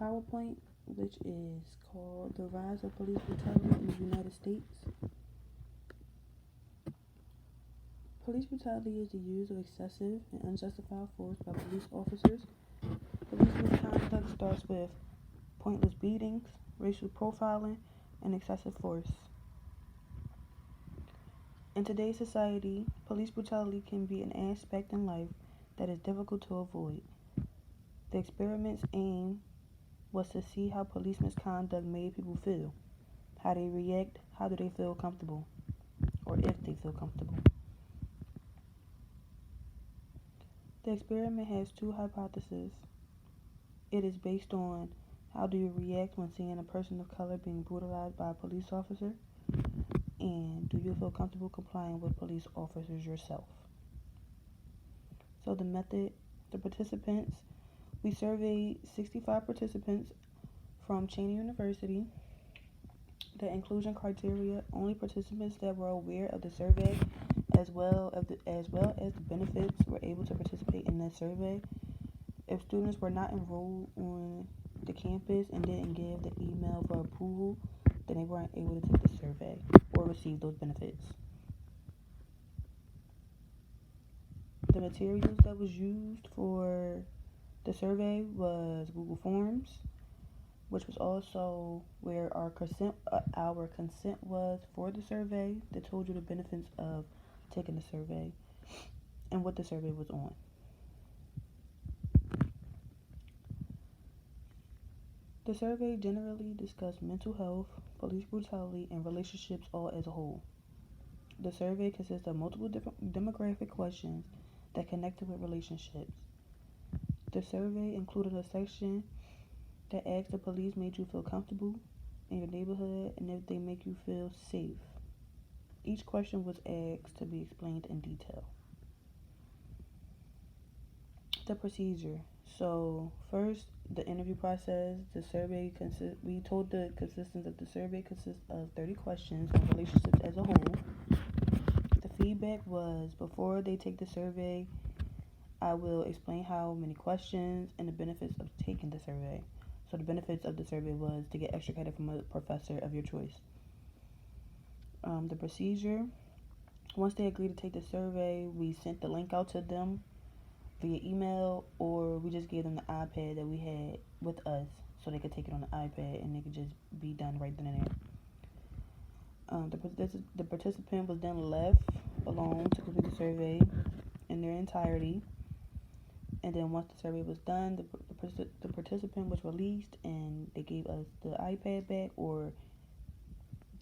PowerPoint, which is called The Rise of Police Brutality in the United States. Police brutality is the use of excessive and unjustified force by police officers. Police misconduct starts with pointless beatings, racial profiling, and excessive force. In today's society, police brutality can be an aspect in life that is difficult to avoid. The experiment's aim was to see how police misconduct made people feel, how they react, how do they feel comfortable, or if they feel comfortable. The experiment has two hypotheses. It is based on how do you react when seeing a person of color being brutalized by a police officer, and do you feel comfortable complying with police officers yourself? So the method, the participants, we surveyed 65 participants from Cheney University. The inclusion criteria: only participants that were aware of the survey as well as the benefits were able to participate in that survey. If students were not enrolled on the campus and didn't give the email for approval, then they weren't able to take the survey or receive those benefits. The materials that was used for the survey was Google Forms, which was also where our consent was for the survey, that told you the benefits of taking the survey and what the survey was on. The survey generally discussed mental health, police brutality, and relationships all as a whole. The survey consists of multiple different demographic questions that connected with relationships. The survey included a section that asked if police made you feel comfortable in your neighborhood and if they make you feel safe. Each question was asked to be explained in detail. The procedure. So first, the interview process. We told the consistence of the survey consists of 30 questions on relationships as a whole. The feedback was, before they take the survey, I will explain how many questions and the benefits of taking the survey. So the benefits of the survey was to get extra credit from a professor of your choice. The procedure. Once they agreed to take the survey, we sent the link out to them via email, or we just gave them the iPad that we had with us so they could take it on the iPad and it could just be done right then and there. The participant was then left alone to complete the survey in their entirety, and then once the survey was done, the participant was released and they gave us the iPad back, or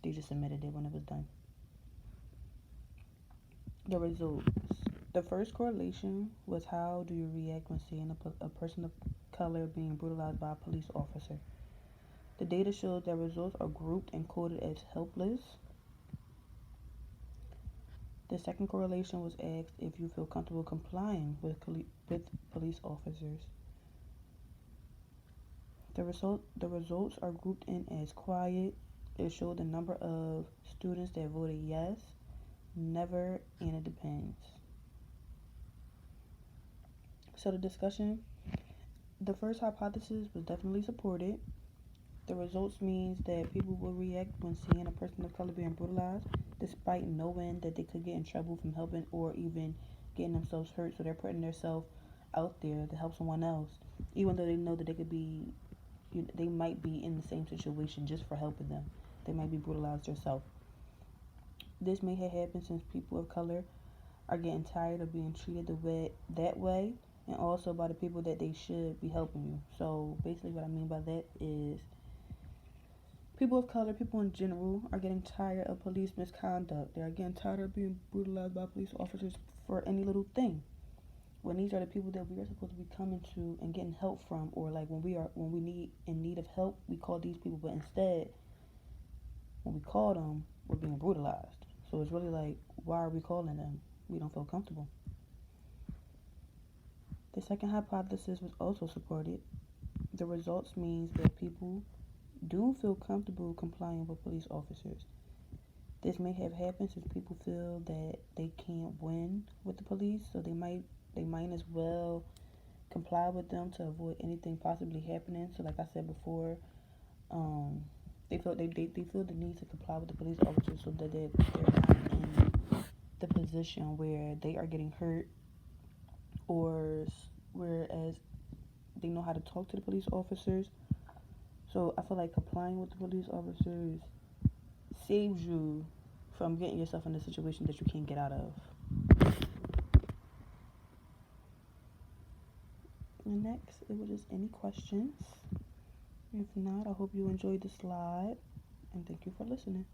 they just submitted it when it was done. The results. The first correlation was, how do you react when seeing a person of color being brutalized by a police officer? The data showed that results are grouped and coded as helpless. The second correlation was asked if you feel comfortable complying with police officers. The results are grouped in as quiet. It showed the number of students that voted yes, never, and it depends. So the discussion, the first hypothesis was definitely supported. The results means that people will react when seeing a person of color being brutalized, despite knowing that they could get in trouble from helping or even getting themselves hurt. So they're putting themselves out there to help someone else, even though they know that they might be in the same situation just for helping them. They might be brutalized themselves. This may have happened since people of color are getting tired of being treated that way, and also by the people that they should be helping you. So basically what I mean by that is, people of color, people in general, are getting tired of police misconduct. They are getting tired of being brutalized by police officers for any little thing. When these are the people that we are supposed to be coming to and getting help from, or like when we need in need of help, we call these people, but instead, when we call them, we're being brutalized. So it's really like, why are we calling them? We don't feel comfortable. The second hypothesis was also supported. The results means that people do feel comfortable complying with police officers. This may have happened since people feel that they can't win with the police, so they might as well comply with them to avoid anything possibly happening. So, like I said before, um, they feel the need to comply with the police officers so that they're not in the position where they are getting hurt, or whereas they know how to talk to the police officers. So I feel like complying with the police officers saves you from getting yourself in a situation that you can't get out of. And next, it was just any questions. If not, I hope you enjoyed the slide, and thank you for listening.